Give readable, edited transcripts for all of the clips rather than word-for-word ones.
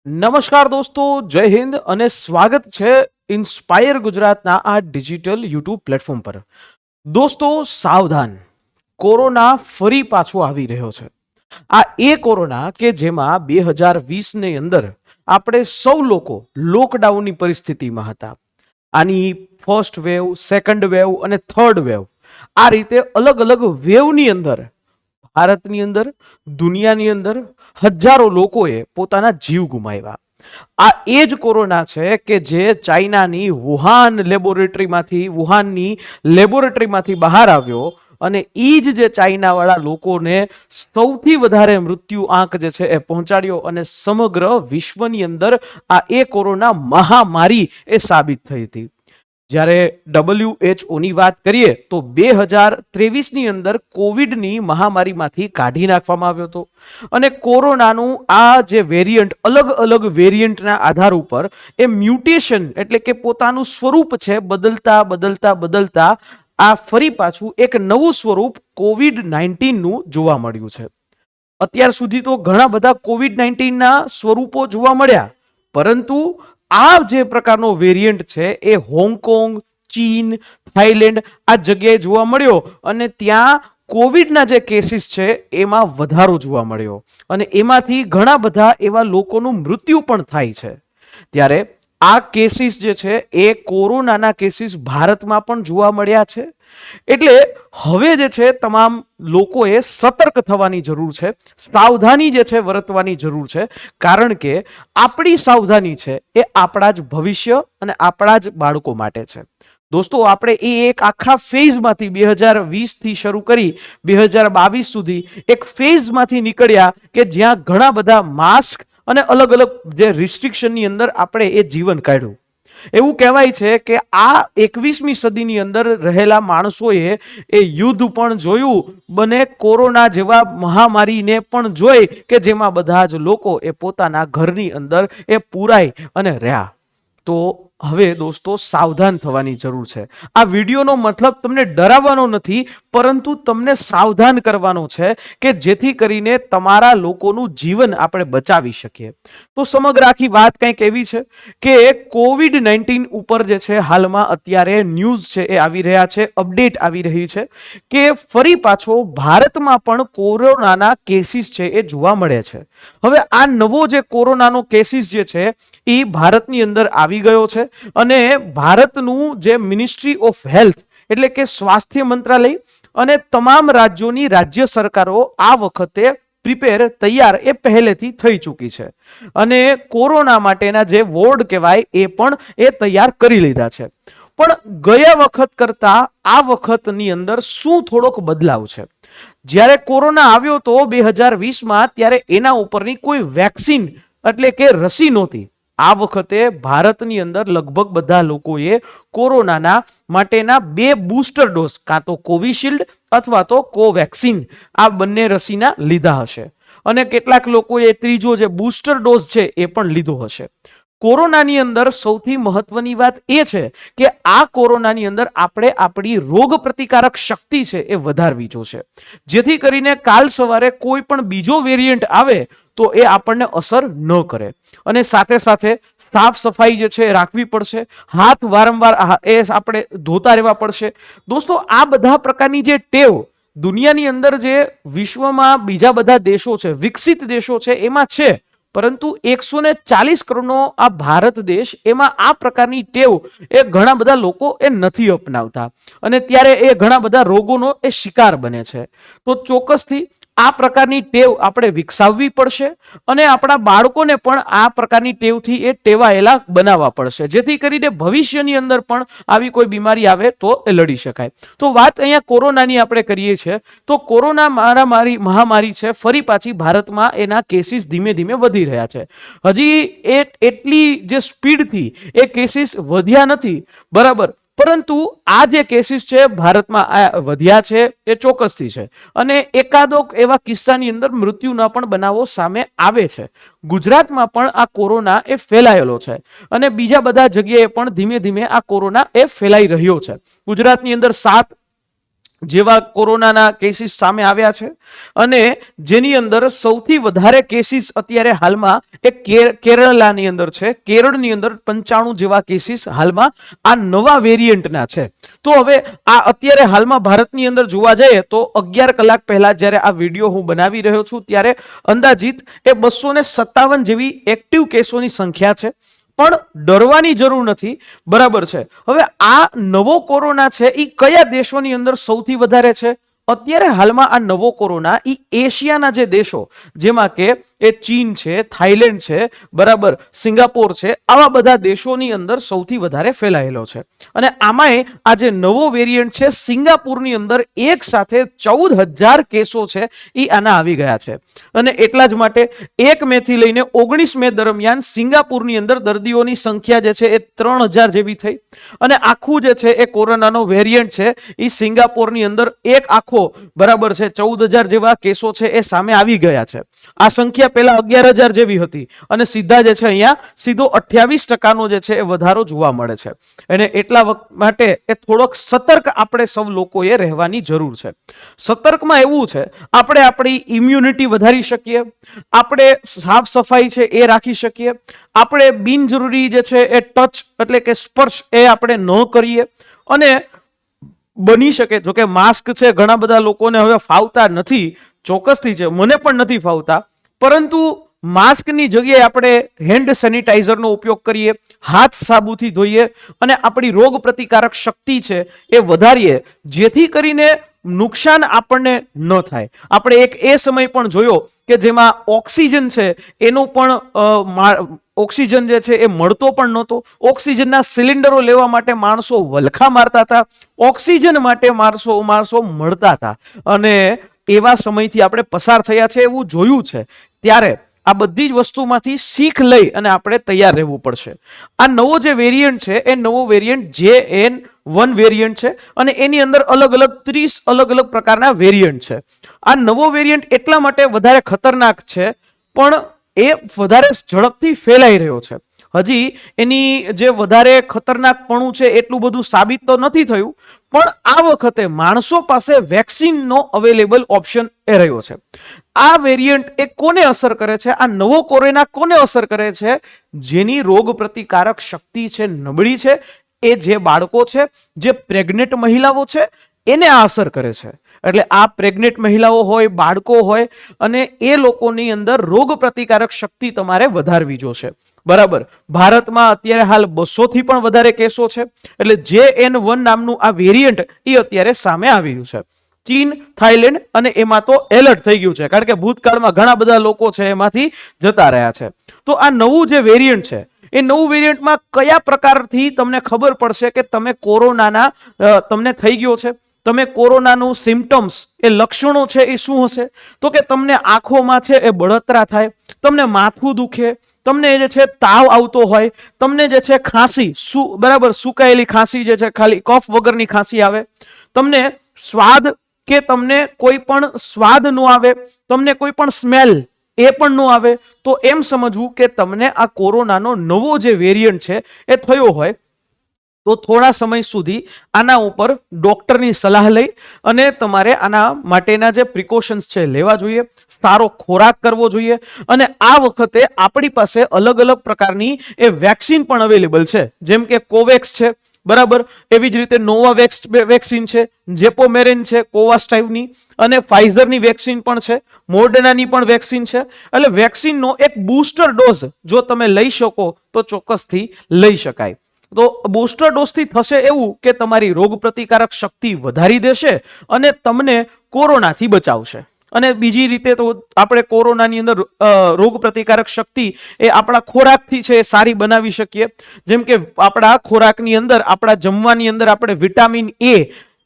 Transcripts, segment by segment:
નમસ્કાર દોસ્તો, જય હિન્દ અને સ્વાગત છે ઇન્સ્પાયર ગુજરાતના આ ડિજિટલ યુટ્યુબ પ્લેટફોર્મ પર. દોસ્તો સાવધાન, કોરોના ફરી પાછો આવી રહ્યો છે. આ એ કોરોના કે જેમાં 2020ની અંદર આપણે સૌ લોકો લોકડાઉનની પરિસ્થિતિમાં હતા. આની ફર્સ્ટ વેવ, સેકન્ડ વેવ અને થર્ડ વેવ, આ રીતે અલગ અલગ વેવની અંદર ભારતની અંદર, દુનિયાની અંદર હજારો લોકોએ પોતાના જીવ ગુમાવ્યા. આ એ જ કોરોના છે કે જે ચાઇનાની વુહાનની લેબોરેટરીમાંથી બહાર આવ્યો અને એ જ ચાઇનાવાળા લોકોને સૌથી વધારે મૃત્યુ આંક જે છે એ પહોંચાડ્યો અને સમગ્ર વિશ્વની અંદર આ એ કોરોના મહામારી એ સાબિત થઈ હતી. જ્યારે WHO ની વાત કરીએ તો 2023ની અંદર કોવિડની મહામારીમાંથી કાઢી નાખવામાં આવ્યો હતો અને કોરોનાનું આ જે વેરિયન્ટ, અલગ અલગ વેરિયન્ટના આધાર ઉપર એ મ્યુટેશન એટલે કે પોતાનું સ્વરૂપ છે બદલતા બદલતા બદલતા આ ફરી પાછું એક નવું સ્વરૂપ COVID-19નું જોવા મળ્યું છે. અત્યાર સુધી તો ઘણા બધા COVID-19ના સ્વરૂપો જોવા મળ્યા, પરંતુ આ જે પ્રકારનો વેરિયન્ટ છે એ હોંગકોંગ, ચીન, થાઈલેન્ડ આ જગ્યાએ જોવા મળ્યો અને ત્યાં કોવિડના જે કેસીસ છે એમાં વધારો જોવા મળ્યો અને એમાંથી ઘણા બધા એવા લોકોનું મૃત્યુ પણ થાય છે. ત્યારે આ કેસીસ જે છે એ કોરોનાના કેસીસ ભારતમાં પણ જોવા મળ્યા છે. એટલે હવે જે છે તમામ લોકોએ સતર્ક થવાની જરૂર છે, સાવધાની જે છે વર્તવાની જરૂર છે, કારણ કે આપણી સાવધાની છે એ આપણા જ ભવિષ્ય અને આપણા જ બાળકો માટે છે. દોસ્તો, આપણે એ એક આખા ફેઝમાંથી 2020થી શરૂ કરી 2022 સુધી એક ફેઝમાંથી નીકળ્યા કે જ્યાં ઘણા બધા માસ્ક અને અલગ અલગ જે રિસ્ટ્રિક્શનની અંદર આપણે એ જીવન કાઢ્યું. એવું કહેવાય છે કે આ 21મી સદીની અંદર રહેલા માણસોએ એ યુદ્ધ પણ જોયું, બને કોરોના જેવા મહામારીને પણ જોઈ કે જેમાં બધા જ લોકો એ પોતાના ઘરની અંદર એ પુરાઈ અને રહ્યા. તો હવે દોસ્તો સાવધાન થવાની જરૂર છે. આ વિડીયોનો મતલબ તમને ડરાવવાનો નથી, પરંતુ તમને સાવધાન કરવાનો છે કે જેથી કરીને તમારા લોકોનું જીવન આપણે બચાવી શકીએ. તો સમગ્ર આખી વાત કંઈક એવી છે કે COVID-19 ઉપર જે છે હાલમાં અત્યારે ન્યૂઝ છે એ આવી રહ્યા છે, અપડેટ આવી રહી છે કે ફરી પાછો ભારતમાં પણ કોરોનાના કેસીસ છે એ જોવા મળે છે. હવે આ નવો જે કોરોનાનો કેસીસ જે છે એ ભારતની અંદર આવી ગયો છે અને ભારતનું જે મિનિસ્ટ્રી ઓફ હેલ્થ એટલે કે સ્વાસ્થ્ય મંત્રાલય અને તમામ રાજ્યોની રાજ્ય સરકારો આ વખતે તૈયાર એ પહેલેથી થઈ ચૂકી છે અને કોરોના માટેના જે વોર્ડ કહેવાય એ પણ એ તૈયાર કરી લીધા છે. પણ ગયા વખત કરતા આ વખતની અંદર શું થોડોક બદલાવ છે. જ્યારે કોરોના આવ્યો તો 2020માં, ત્યારે એના ઉપરની કોઈ વેક્સિન એટલે કે રસી નહોતી. આ વખતે ભારતની અંદર લગભગ બધા લોકોએ કોરોનાના માટેના 2 બૂસ્ટર ડોઝ, કાં તો કોવિશિલ્ડ અથવા તો કોવેક્સિન, આ બંને રસીના લીધા હશે અને કેટલાક લોકોએ ત્રીજો જે બૂસ્ટર ડોઝ છે એ પણ લીધો હશે. કોરોનાની અંદર સૌથી મહત્વની વાત એ છે કે આ કોરોનાની અંદર આપણે આપણી રોગ પ્રતિકારક શક્તિ છે એ વધારવી જોશે, જેથી કરીને કાલ સવારે કોઈ પણ બીજો વેરિયન્ટ આવે તો એ આપણને અસર ન કરે. અને સાથે સાથે સાફ સફાઈ જે છે રાખવી પડશે, હાથ વારંવાર એ આપણે ધોતા રહેવા પડશે. દોસ્તો, આ બધા પ્રકારની જે ટેવ દુનિયાની અંદર, જે વિશ્વમાં બીજા બધા દેશો છે, વિકસિત દેશો છે એમાં છે, પરંતુ 140 કરોડનો આ ભારત દેશ, એમાં આ પ્રકારની ટેવ એ ઘણા બધા લોકો એ નથી અપનાવતા અને ત્યારે એ ઘણા બધા રોગોનો એ શિકાર બને છે. તો ચોક્કસથી આ પ્રકારની ટેવ આપણે વિકસાવવી પડશે અને આપણા બાળકોને પણ આ પ્રકારની ટેવથી એ ટેવાયેલા બનાવવા પડશે, જેથી કરીને ભવિષ્યની અંદર પણ આવી કોઈ બીમારી આવે તો એ લડી શકાય. તો વાત અહીંયા કોરોનાની આપણે કરીએ છીએ તો કોરોના મહામારી છે ફરી પાછી ભારતમાં એના કેસીસ ધીમે ધીમે વધી રહ્યા છે. હજી એટલી જે સ્પીડથી એ કેસીસ વધ્યા નથી, બરાબર, પરંતુ આ જે કેસીસ છે ભારતમાં વધ્યા છે એ ચોક્કસથી છે અને એકાદો એવા કિસ્સાની અંદર મૃત્યુના પણ બનાવો સામે આવે છે. ગુજરાતમાં પણ આ કોરોના એ ફેલાયેલો છે અને બીજા બધા જગ્યાએ પણ ધીમે ધીમે આ કોરોના એ ફેલાઈ રહ્યો છે. ગુજરાતની અંદર 7 જેવા કોરોનાના કેસીસ સામે આવ્યા છે અને જેની અંદર સૌથી વધારે કેસીસ અત્યારે હાલમાં એ કેરળની અંદર છે. કેરળની અંદર 95 જેવા કેસીસ હાલમાં આ નવા વેરિયન્ટના છે. તો હવે આ અત્યારે હાલમાં ભારતની અંદર જોવા જઈએ તો 11 કલાક પહેલા જ્યારે આ વિડીયો હું બનાવી રહ્યો છું ત્યારે અંદાજિત એ 257 જેવી એક્ટિવ કેસોની સંખ્યા છે. પણ ડરવાની જરૂર નથી, બરાબર છે. હવે આ નવો કોરોના છે એ કયા દેશોની અંદર સૌથી વધારે છે? અત્યારે હાલમાં આ નવો કોરોના એ એશિયાના જે દેશો જેમાં કે એ ચીન છે, થાઈલેન્ડ છે, બરાબર, સિંગાપોર છે, આવા બધા દેશોની અંદર સૌથી વધારે ફેલાયેલો છે. અને આમાંય આ જે નવો વેરિયન્ટ છે સિંગાપુરની અંદર એક સાથે 14,000 કેસો છે એ આના આવી ગયા છે. અને એટલા જ માટે 1 મે થી લઈને 19 મે દરમિયાન સિંગાપુરની અંદર દર્દીઓની સંખ્યા જે છે એ 3,000 જેવી થઈ. અને આખું જે છે એ કોરોનાનો વેરિયન્ટ છે એ સિંગાપોરની અંદર એક આખો, બરાબર છે, 14,000 જેવા કેસો છે એ સામે આવી ગયા છે. આ સંખ્યા પહેલા 11,000 જેવી હતી અને સીધા જે છે અહીંયા સીધો 28% જે છે એ વધારો જોવા મળે છે. અને એટલા માટે એ થોડોક સતર્ક આપણે સૌ લોકોએ રહેવાની જરૂર છે. સતર્કમાં એવું છે, આપણે આપણી ઇમ્યુનિટી વધારી શકીએ, આપણે સાફ સફાઈ છે એ રાખી શકીએ, આપણે બિનજરૂરી જે છે એ ટચ એટલે કે સ્પર્શ એ આપણે ન કરીએ. અને બની શકે, જો કે માસ્ક છે ઘણા બધા લોકોને હવે ફાવતા નથી, ચોક્કસથી છે, મને પણ નથી ફાવતા, પરંતુ માસ્કની જગ્યાએ આપણે હેન્ડ સેનિટાઈઝરનો ઉપયોગ કરીએ, હાથ સાબુથી ધોઈએ અને આપણી રોગ પ્રતિકારક શક્તિ છે એ વધારીએ, જેથી કરીને નુકસાન આપણને ન થાય. આપણે એક એ સમય પણ જોયો કે જેમાં ઓક્સિજન છે એનું પણ ઓક્સિજન જે છે એ મળતો પણ નહોતો. ઓક્સિજનના સિલિન્ડરો લેવા માટે માણસો વલખા મારતા હતા, ઓક્સિજન માટે માણસો મળતા હતા. અને એવા સમયથી આપણે પસાર થયા છે એવું જોયું છે. ત્યારે આ બધી જ વસ્તુમાંથી શીખ લઈ અને આપણે તૈયાર રહેવું પડશે. આ નવો જે વેરિયન્ટ છે એ નવો વેરિયન્ટ JN1 વેરિયન્ટ છે અને એની અંદર અલગ અલગ 30 અલગ અલગ પ્રકારના વેરિયન્ટ છે. આ નવો વેરિયન્ટ એટલા માટે વધારે ખતરનાક છે પણ એ વધારે ઝડપથી ફેલાઈ રહ્યો છે. હજી એની જે વધારે ખતરનાકપણું છે એટલું બધું સાબિત તો નથી થયું, પણ આ વખતે માણસો પાસે વેક્સિનનો અવેલેબલ ઓપ્શન એ રહ્યો છે. આ વેરિયન્ટ એ કોને અસર કરે છે? આ નવો કોરોના કોને અસર કરે છે? જેની રોગ પ્રતિકારક શક્તિ છે નબળી છે, એ જે બાળકો છે, જે પ્રેગ્નેન્ટ મહિલાઓ છે, એને આ અસર કરે છે. એટલે આ પ્રેગ્નેન્ટ મહિલાઓ હોય, બાળકો હોય, અને એ લોકોની અંદર રોગ પ્રતિકારક શક્તિ તમારે વધારવી જોશે. બરાબર, ભારતમાં અત્યારે હાલ 200 થી પણ વધારે કેસો છે. એટલે JN1 નામનું આ વેરિયન્ટ એ અત્યારે સામે આવ્યું છે. ચીન, થાઈલેન્ડ અને એમાં તો એલર્ટ થઈ ગયું છે, કારણ કે ભૂતકાળમાં ઘણા બધા લોકો છે એમાંથી જતા રહ્યા છે. તો આ નવું જે વેરિયન્ટ છે એ નવું વેરિયન્ટમાં કયા પ્રકારથી તમને ખબર પડશે કે તમે કોરોનાના તમને થઈ ગયો છે? તમે કોરોનાનું સિમ્પટમ્સ એ લક્ષણો છે એ શું હશે? તો કે તમને આંખોમાં છે એ બળતરા થાય, તમને માથું દુખે, તમને જે છે તાવ આવતો હોય, તમને જે છે ખાંસી, બરાબર, સુકાયેલી ખાંસી જે છે, ખાલી કફ વગરની ખાંસી આવે, તમને સ્વાદ કે તમને કોઈ પણ સ્વાદ ન આવે, તમને કોઈ પણ સ્મેલ એ પણ ન આવે, તો એમ સમજવું કે તમને આ કોરોનાનો નવો જે વેરિયન્ટ છે એ થયો હોય. તો થોડા સમય સુધી આના ઉપર ડોક્ટરની સલાહ લઈ અને તમારે આના માટેના જે પ્રિકોશન્સ છે લેવા જોઈએ, સારો ખોરાક કરવો જોઈએ. અને આ વખતે આપણી પાસે અલગ અલગ પ્રકારની એ વેક્સિન પણ અવેલેબલ છે, જેમ કે કોવેક્સ છે, બરાબર, એવી જ રીતે નોવાવેક્સ વેક્સિન છે, જેપોમેરિન છે કોવાસ્ટાઇવની, અને ફાઇઝરની વેક્સિન પણ છે, મોડર્નાની પણ વેક્સિન છે. એટલે વેક્સિનનો એક બૂસ્ટર ડોઝ જો તમે લઈ શકો તો ચોક્કસથી લઈ શકાય. તો બૂસ્ટર ડોઝથી થશે એવું કે તમારી રોગ પ્રતિકારક શક્તિ વધારી દેશે અને તમને કોરોનાથી બચાવશે. અને બીજી રીતે તો આપણે કોરોનાની અંદર રોગ પ્રતિકારક શક્તિ એ આપણા ખોરાકથી છે એ સારી બનાવી શકીએ. જેમ કે આપણા ખોરાકની અંદર, આપણા જમવાની અંદર આપણે વિટામિન એ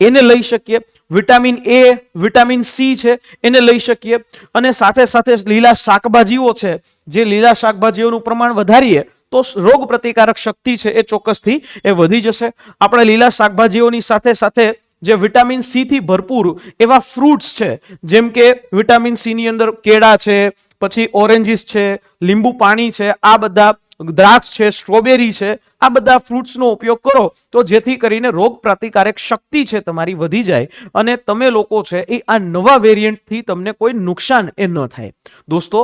એને લઈ શકીએ, વિટામિન એ, વિટામિન સી છે એને લઈ શકીએ. અને સાથે સાથે લીલા શાકભાજીઓ છે, જે લીલા શાકભાજીઓનું પ્રમાણ વધારીએ તો રોગ પ્રતિકારક શક્તિ છે એ ચોક્કસથી એ વધી જશે. આપણે લીલા શાકભાજીઓની સાથે સાથે જે વિટામિન સી થી ભરપૂર એવા ફ્રૂટ્સ છે, જેમ કે વિટામિન સી ની અંદર કેળા છે, પછી ઓરેન્જીસ છે, લીંબુ પાણી છે, આ બધા દ્રાક્ષ છે, સ્ટ્રોબેરી છે, આ બધા ફ્રૂટ્સનો ઉપયોગ કરો તો જેથી કરીને રોગ પ્રતિકારક શક્તિ છે તમારી વધી જાય અને તમે લોકો છે એ આ નવા વેરિયન્ટથી તમને કોઈ નુકસાન એ ન થાય. દોસ્તો,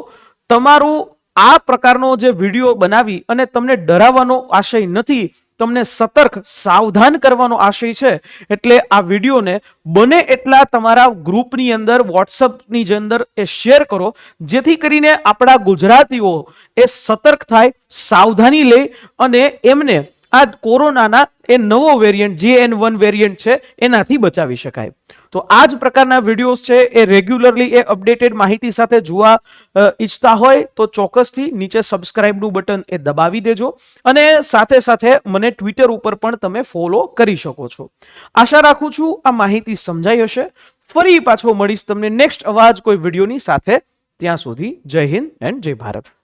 તમારું આ પ્રકારનો જે વિડીયો બનાવી અને તમને ડરાવવાનો આશય નથી, તમને સતર્ક સાવધાન કરવાનો આશય છે. એટલે આ વિડીયોને બને એટલા તમારા ગ્રુપની અંદર, વોટ્સઅપની અંદર એ શેર કરો, જેથી કરીને આપણા ગુજરાતીઓ એ સતર્ક થાય, સાવધાની લે અને એમને આ કોરોનાના એ નવો વેરિયન્ટ JN1 વેરિયન્ટ છે એનાથી બચાવી શકાય. તો આ જ પ્રકારના વિડીયોઝ છે એ રેગ્યુલરલી એ અપડેટેડ માહિતી સાથે જોવા ઈચ્છતા હોય તો ચોક્કસથી નીચે સબસ્ક્રાઇબનું બટન એ દબાવી દેજો અને સાથે સાથે મને ટ્વિટર ઉપર પણ તમે ફોલો કરી શકો છો. આશા રાખું છું આ માહિતી સમજાઈ હશે. ફરી પાછો મળીશ તમને નેક્સ્ટ અવાજ કોઈ વિડીયોની સાથે. ત્યાં સુધી જય હિન્દ એન્ડ જય ભારત.